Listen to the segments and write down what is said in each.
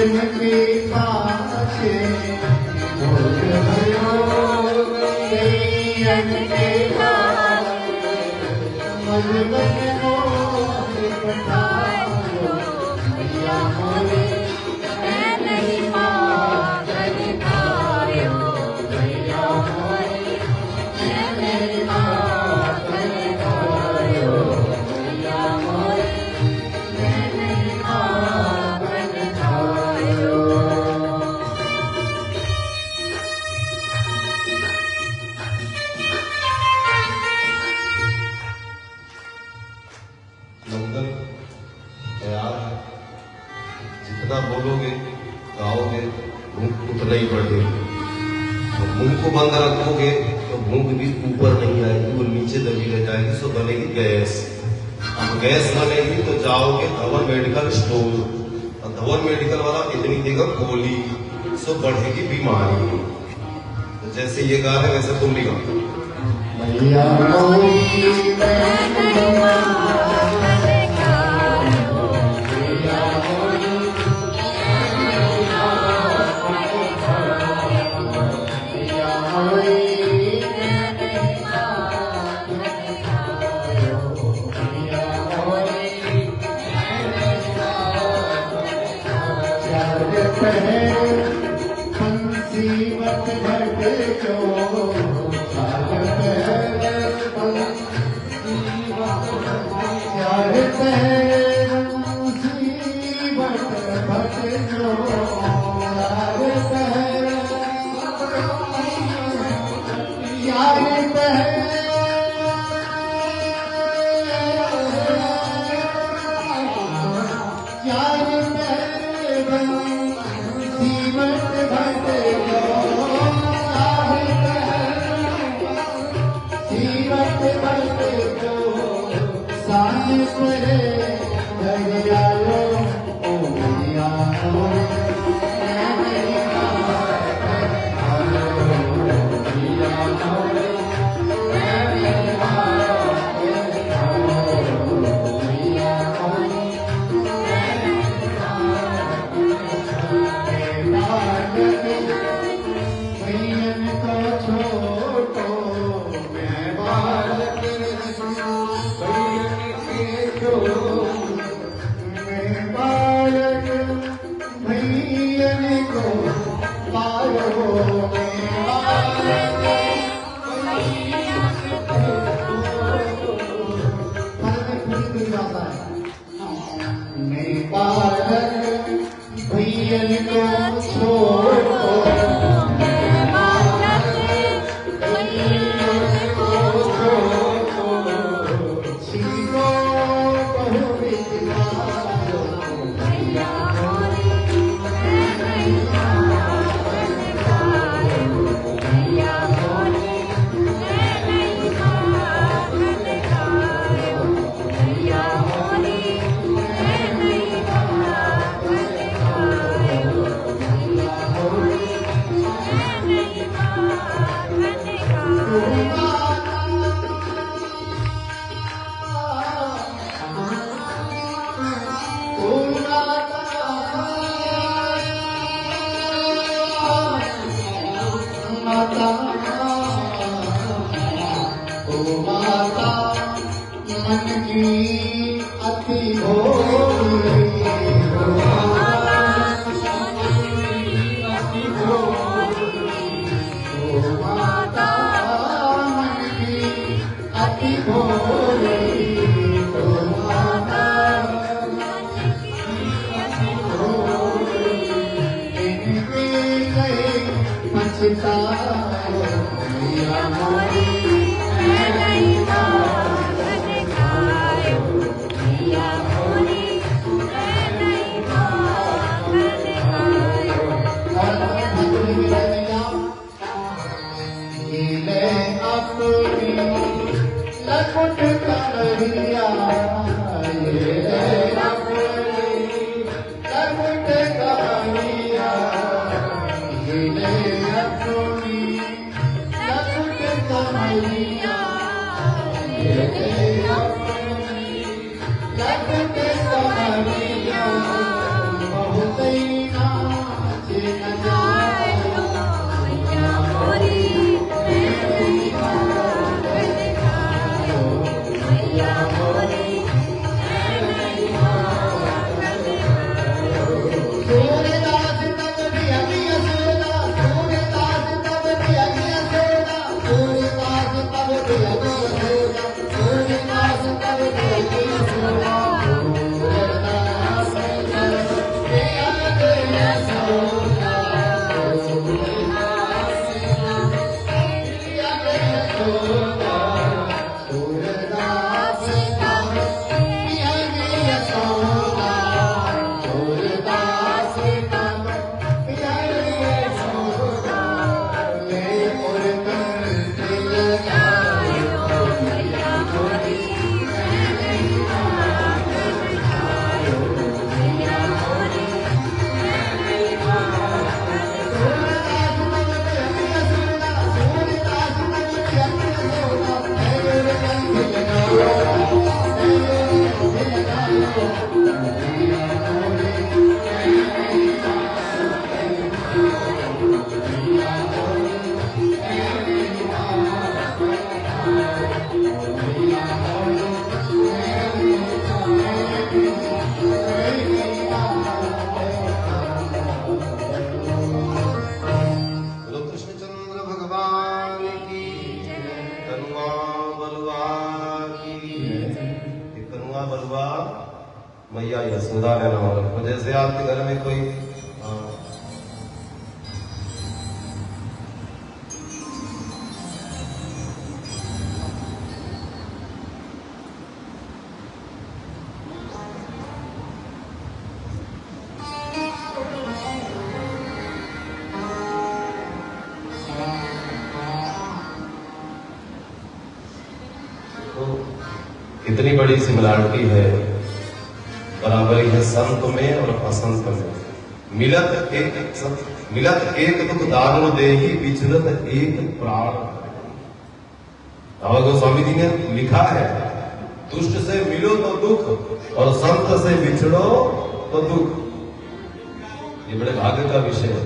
के पाछे भोग भयो गैयन के पाछे मन मन मोह पठायो मैया मोरे मैं नहीं पागल खायो मैया मोरे मैं नहीं पागल खायो मैया मोरे मैं नहीं पागल खायो। मंगल तैयार है, जितना बोलोगे गाओगे भूख उतना ही बढ़ेगी। और मुंह को बंद रखोगे तो भूख भी ऊपर नहीं आएगी, वो नीचे दबी रह जाएगी, सो बनेगी गैस। अब गैस बनेगी तो जाओगे धवन मेडिकल स्टोर, और धवन मेडिकल वाला इतनी देगा गोली, सो बढ़ेगी बीमारी। तो जैसे ये गा रहे वैसे तुम भी गाओ। मैया मोरी मैं नहीं पागल खायो मैया मोरी मैं नहीं पागल खायो मैया मोरी मैं नहीं पागल खायो मैया मोरी मैं नहीं पागल खायो। चार पहर बंसी मत घट जो चार पहर मुसीबत भट जो यार पहर मुसीबत भट जो सीबत भट जो सांझ परे दरियालो ओ मैया मोरे मैं नहीं पागल खायो मैया मोरे मैं नहीं पागल खायो मैया मोरे मैं नहीं पागल खायो। मैयन को छोटो मैं बालक मैं बालक भैयन को पालो मैं बालक मैं बालक भैयन को छोड़ो माता ओ माता मन की अति भोली ओ माता अति भोली ओ माता मन की अति भोली ओ माता मन की अति भोली इनके गए पछताओ मैया मोरी मैं नहीं पागल खायो मैया मोरी मैं नहीं पागल खायो। ले अपनी लपट करिया ले अपनी लपट करिया ले अपनी लपट करिया ले अपनी लपट करिया बहुत ही ना जैसे आपके घर में कोई इतनी बड़ी सिमिलरिटी है, बराबरी है संत में और असंत में। मिलत एक दुख दानो देहि, बिछड़त एक प्राण। बाबा गोस्वामी जी ने लिखा है, दुष्ट से मिलो तो दुख और संत से बिछड़ो तो दुख। ये बड़े भाग्य का विषय है।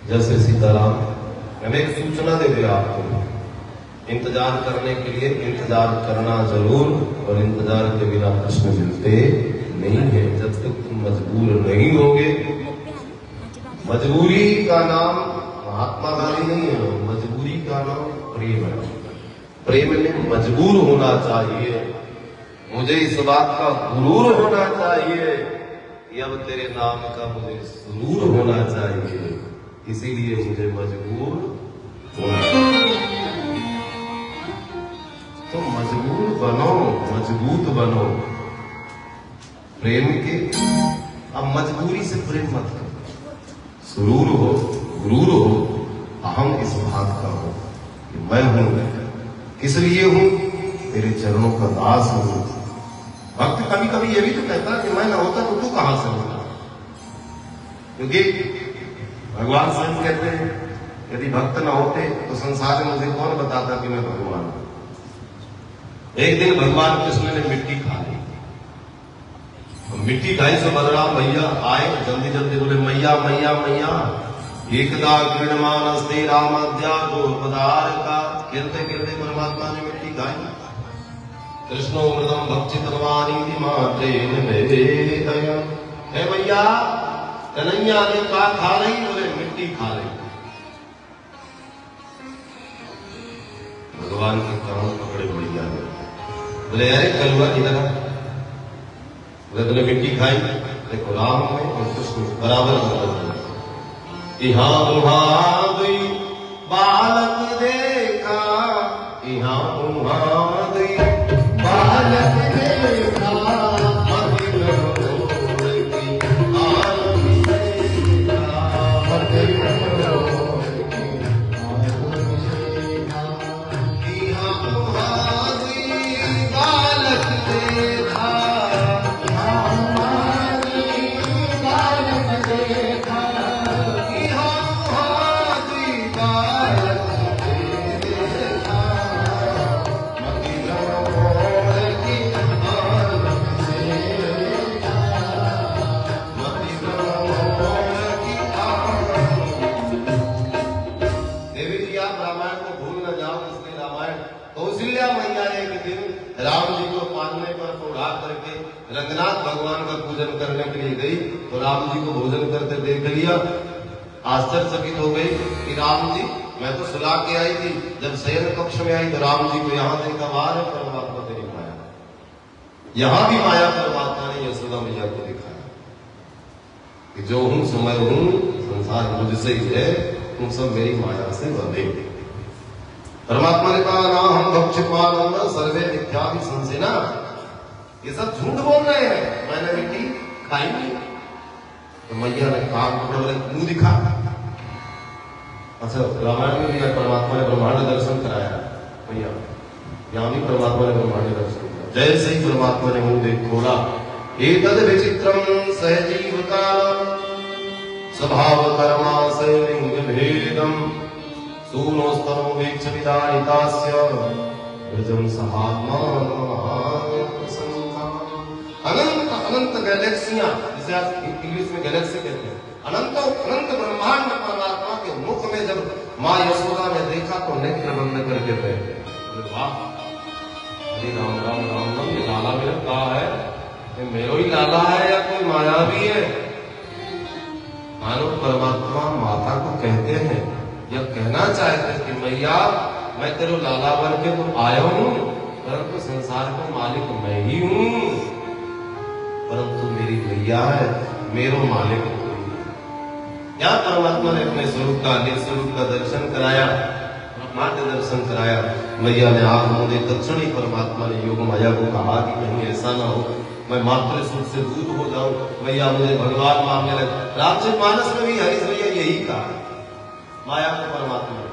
जैसे सीताराम, मैंने एक सूचना दे दिया आपको, इंतजार करने के लिए इंतजार करना जरूर, और इंतजार के बिना कृष्ण मिलते नहीं है। जब तक तुम मजबूर नहीं होगे, मजबूरी का नाम महात्मा गांधी नहीं है, मजबूरी का नाम प्रेम है। प्रेम में मजबूर होना चाहिए। मुझे इस बात का गुरूर होना चाहिए कि अब तेरे नाम का मुझे सुरूर होना चाहिए, इसीलिए मुझे मजबूर होना चाहिए। तो मजबूर बनो, मजबूत बनो प्रेम के। अब मजबूरी से प्रेम मत करो, सुरूर हो, गुरूर हो, अहम इस बात का हो कि मैं हूं, किस लिए हूं, तेरे चरणों का दास हूं। भक्त कभी कभी ये भी तो कहता कि मैं ना होता तो तू कहां से होता, क्योंकि भगवान स्वयं कहते हैं यदि भक्त ना होते तो संसार में मुझे कौन बताता कि मैं भगवान हूं। एक दिन भगवान कृष्ण ने मिट्टी खा ली, मिट्टी खाई से बलराम भैया आए, जल्दी जल्दी बोले मैया मैया मैया। एकदा क्रीडमानस्ते रामाद्या गोपदार का, खेलते खेलते परमात्मा ने मिट्टी खाई। कृष्णो मृदम भक्षितवानी मात्रेन वेदया। हे भैया, कन्हैया ने क्या खा रही, बोले मिट्टी खा रही। भगवान के कान पकड़े बढ़िया गए, बोले अरे कलुआ इधर आ। बोले तूने मिट्टी खाई, देखो राम में और कृष्ण बराबर यहाँ वहां गई बालक देखा, यहाँ वहां गई बालक देखा, रंगनाथ भगवान का पूजन करने के लिए गई तो राम जी को भोजन करते देख लिया। आश्चर्यचकित हो गई कि राम जी, मैं तो सुला के आई थी, जब शयन कक्ष में आई तो राम जी को यहाँ देखा, बाहर है परमात्मा तेरी माया। यहाँ भी माया परमात्मा ने यशोदा मैया को दिखाया कि जो हूं सो मैं हूं, संसार मुझसे ही है, तुम सब मेरी माया से बंधे। परमात्मा ने कहा ना हम भक्षपाल सर्वे मिथ्या भी संसेना, ये सब झूठ बोल रहे हैं, मैंने मिट्टी खाई नहीं। तो मैया ने कहा मुंह दिखा। अच्छा, रामायण में भी परमात्मा ने ब्रह्मांड दर्शन कराया भैया, यहाँ भी परमात्मा ने ब्रह्मांड दर्शन किया। जैसे ही परमात्मा ने मुंह देख खोला, एतद विचित्रम सहजीव काल स्वभाव कर्मा लिंग भेदम सूनोस्तनो वीक्ष विदानितास्य ब्रजम सहात्मा। अनंत अनंत गैलेक्सियां, जिसे आज इंग्लिश में गैलेक्सी कहते हैं, अनंत अनंत ब्रह्मांड परमात्मा के मुख में जब माँ यशोदा ने देखा तो नेत्र बंद करके बैठ गए। वाह, राम राम राम राम, ये लाला मेरा कहा है, ये मेरो ही लाला है या कोई माया भी है। मानो परमात्मा माता को कहते हैं या कहना चाहते कि मैया, मैं तेरे लाला बन के तो आया हूं, परंतु संसार का मालिक मैं ही हूं। परंतु मेरी मैया है, मेरो मालिक कोई नहीं। क्या परमात्मा ने अपने स्वरूप का, निस्वरूप का दर्शन कराया, नाट्य दर्शन कराया। मैया ने आंख मूंदे तत्क्षण ही परमात्मा ने योग माया को कहा कि कहीं ऐसा ना हो मैं मातृ सुख से दूर हो जाऊं, मैया मुझे भगवान मानने लगे। रामचरितमानस में भी हरीश भैया यही कहा माया को परमात्मा ने,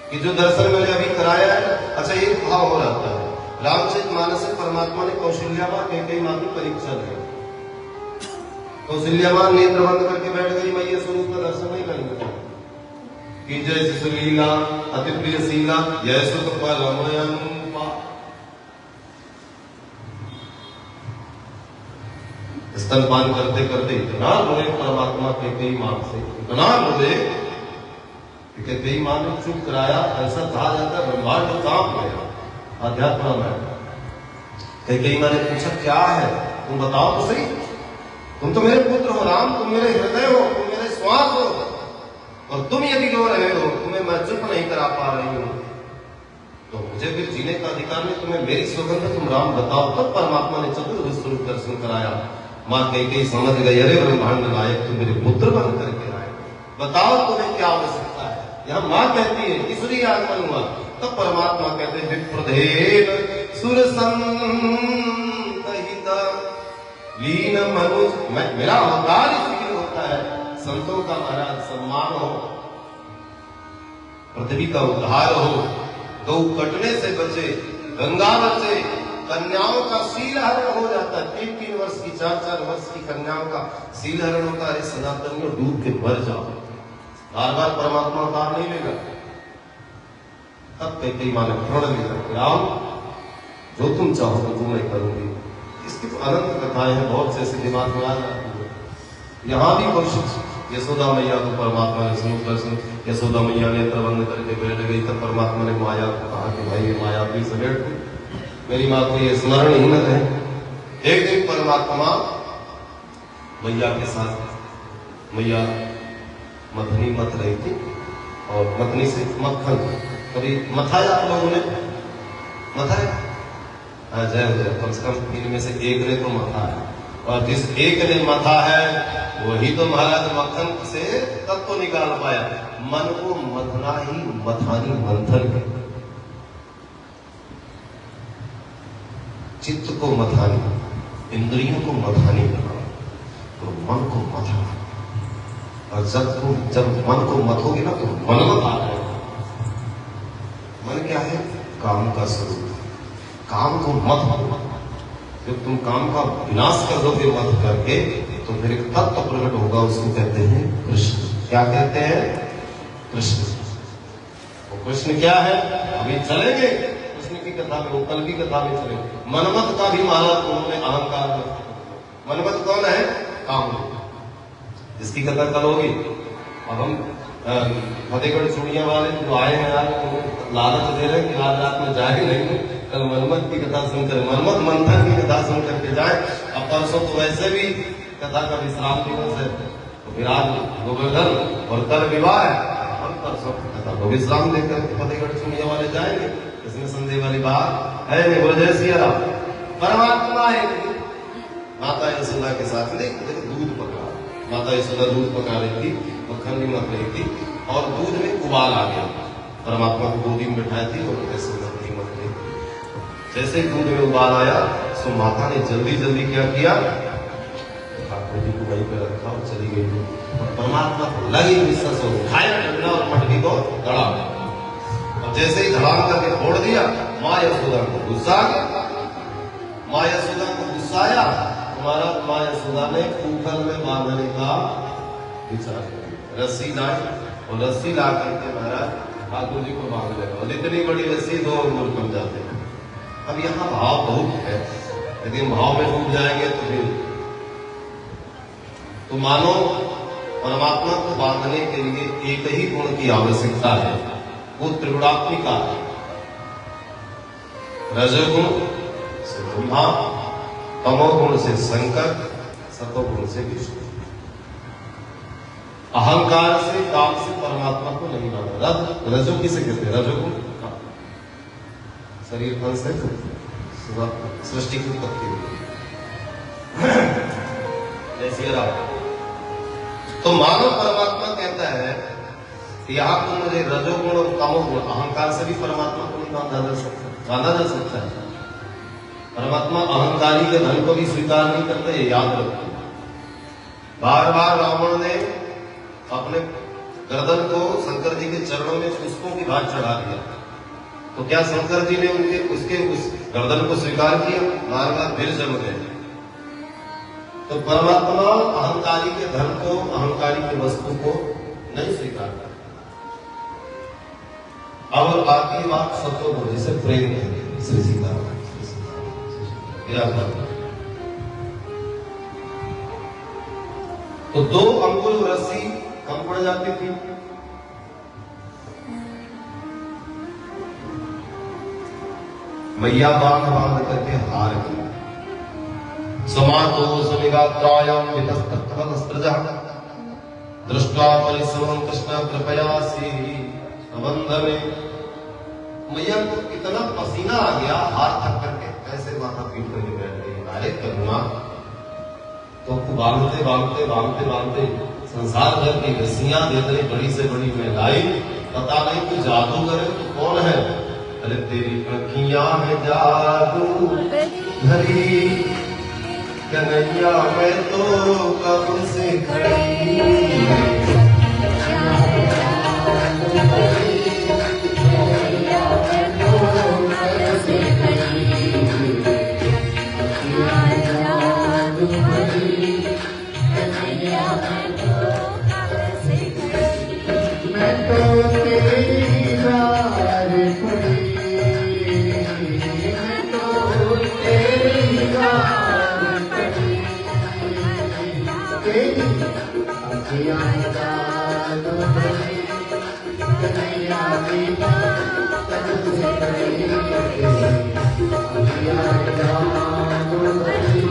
कि जो दर्शन मैंने अभी कराया है। अच्छा, एक भाव हो जाता है रामचरितमानस में परमात्मा ने कौशल्या मां कैकेयी मां की परीक्षा ली। कौशल्या मां नेत्र बंद करके बैठ गई, मैया स्वरूप का दर्शन नहीं करेंगे कि जय सुलीला अति प्रिय शीला जय सुख परमयन। स्तनपान करते करते इतना रोए परमात्मा कैकेयी मां से, इतना रोए कि कैकेयी मां ने चुप कराया। ऐसा कहा जाता है ब्रह्मांड कांप गया। अध्यात्म में कैकेयी मां ने पूछा क्या है, तुम बताओ तो सही, तुम तो मेरे पुत्र हो राम, तुम मेरे हृदय हो, तुम मेरे श्वास हो, और तुम यदि रो रहे हो, तुम्हें मैं चुप नहीं करा पा रही हूं, तो मुझे फिर जीने का अधिकार नहीं, तुम्हें मेरी सौगंध है, तुम राम बताओ। तब तो परमात्मा ने चतुर्भुज स्वरूप दर्शन कराया। मां कैकेयी समझ गई, अरे ब्रह्मांड नायक तुम मेरे पुत्र बन करके आए, बताओ तुम्हें क्या आवश्यकता है। यहां मां कहती है ईश्वरीय आगमन हुआ, तब परमात्मा कहते हैं विप्रदेव सुर संतहिता लीन मनुष्य। मेरा अवतार इसलिए होता है संतों का महाराज सम्मान हो, पृथ्वी का उद्धार हो, गौ कटने से बचे, गंगा बचे, कन्याओं का शीलहरण हो जाता है। 3-3 वर्ष की 4-4 वर्ष की कन्याओं का शीलहरण होता है। सनातनियों डूब के मर जाओ, बार बार परमात्मा अवतार नहीं लेगा। तब कैकेयी मां ने प्रण लिया, राम जो तुम चाहो तो मैं करूंगी। इसकी तो अनंत कथाएं हैं, बहुत से ऐसे दिमाग में आ जाती है। यहां भी कोशिश यशोदा मैया को परमात्मा ने स्वरूप दर्शन, यशोदा मैया ने नेत्र बंद करके बैठ गई, तब परमात्मा ने माया को कहा कि भाई ये माया अपनी समेट दो, मेरी मां को ये स्मरण ही न रहे। एक दिन परमात्मा मैया के साथ, मैया मथनी मथ रही थी और मथनी से मक्खन कभी मथाया आप लोगों ने, मथाया? हाँ, जय जय, कम से कम इनमें से एक ने तो मथा है, और जिस एक ने मथा है वही तो महाराज मक्खन से तब तो निकाल पाया। मन को मथना ही मथानी मंथन है, चित्त को मथानी, इंद्रियों को मथानी बनाओ, तो मन को मथना। और जब मन को मथोगे ना तो मनमत आ जाएगा। मन क्या है? काम का स्वरूप। काम को मत हो, जब तुम काम का विनाश कर दोगे मत करके, तो फिर एक तत्व प्रकट होगा, उसको कहते हैं कृष्ण। क्या कहते हैं? कृष्ण। वो कृष्ण क्या है? अभी चलेंगे कृष्ण की कथा में, वो कल की कथा में चलेंगे। मनमत का भी महाराज उन्होंने अहंकार। मनमत कौन है? काम, इसकी कथा कल होगी। अब हम फतेहगढ़ चूड़िया वाले जो आए हैं यार, लालच दे रहे हैं कि आज रात में जाए नहीं, कल मनमत की कथा सुनकर, मनमत मंथन की कथा सुन करके जाए। अब परसों तो वैसे भी कथा का विश्राम दिवस है, तो फिर आज गोवर्धन और कल विवाह है, हम परसों कथा को विश्राम लेकर फतेहगढ़ चूड़िया वाले जाएंगे। इसमें संदेह वाली बात है नहीं। बोल जय सिया राम। परमात्मा है माता यशोदा के साथ में दूध पका, माता यशोदा दूध पका रही थी, मक्खन भी मत रही थी, और दूध में उबाल आ गया। परमात्मा को गोदी में बिठाई थी और यशोदा नहीं मत रही थी। जैसे ही दूध में उबाल आया, सो माता ने जल्दी जल्दी क्या किया, ठाकुर जी को वहीं पे रखा और चली गई। और परमात्मा को लगी विश्वास, उठाया डंडा और मटकी को धड़ा, और जैसे ही धड़ाम करके फोड़ दिया, माँ यशोदा को गुस्सा आ गया। माँ यशोदा को गुस्सा आया, हमारा माँ यशोदा ने कुकर में बांधने का विचार किया। रस्सी लाई और रस्सी ला करके महाराज ठाकुर जी को बांध लगा, और इतनी बड़ी रस्सी 2 अंगुल कम जाते हैं। अब यहाँ भाव बहुत है, यदि भाव में डूब जाएंगे तो फिर तो मानो परमात्मा को बांधने के लिए एक ही गुण की आवश्यकता है, वो त्रिगुणात्मिका है। रजोगुण से ब्रह्मा, तमोगुण से शंकर, सतोगुण से विष्णु। अहंकार से, काम से परमात्मा को नहीं माना। रजो किसे कहते हैं? रजोगुण शरीर फल से सृष्टि की उत्पत्ति हुई। जय सिया राम। तो मानव परमात्मा कहता है कि यहाँ तो मुझे रजोगुण और तमोगुण, अहंकार से भी परमात्मा को नहीं बांधा जा सकता है। परमात्मा अहंकारी के धन को भी स्वीकार नहीं करते, ये याद रखो। बार बार रावण ने अपने गर्दन को शंकर जी के चरणों में पुष्पों की भांति चढ़ा दिया, तो क्या शंकर जी ने उसके उस गर्दन को स्वीकार किया? बार बार फिर जम गए। तो परमात्मा अहंकारी के धन को, अहंकारी की वस्तु को नहीं स्वीकार करता। अब आती बात सत्यों को, जिसे प्रेम है, श्री सीताराम तो 2 अंगुल रस्सी कम पड़ जाती थी। मैया बांध बांध करके हार गई। समातो समिगात्रायाम वितस्तत्वस्त्रजः दृष्ट्वा परिश्रमं कृष्ण कृपयासी प्रबंधने। मैया को इतना पसीना आ गया, हाथ थक करके ऐसे माथा पीट करके बैठ गई। अरे करुणा, तो बांधते बांधते बांधते बांधते संसार भर की रस्सियां इतनी बड़ी से बड़ी मैं लाई, पता नहीं कोई जादू करे तो कौन है? अरे तेरी आँखियां है जादू भरी, कन्हैया मैं तो कब से खड़ी। मैं तो तेरी राह पड़ी, मैं तो तेरी राह पड़ी, तेरी आँखियाँ जादू भरी, कन्हैया बिना कब से खड़ी, तेरी आँखियाँ जादू भरी।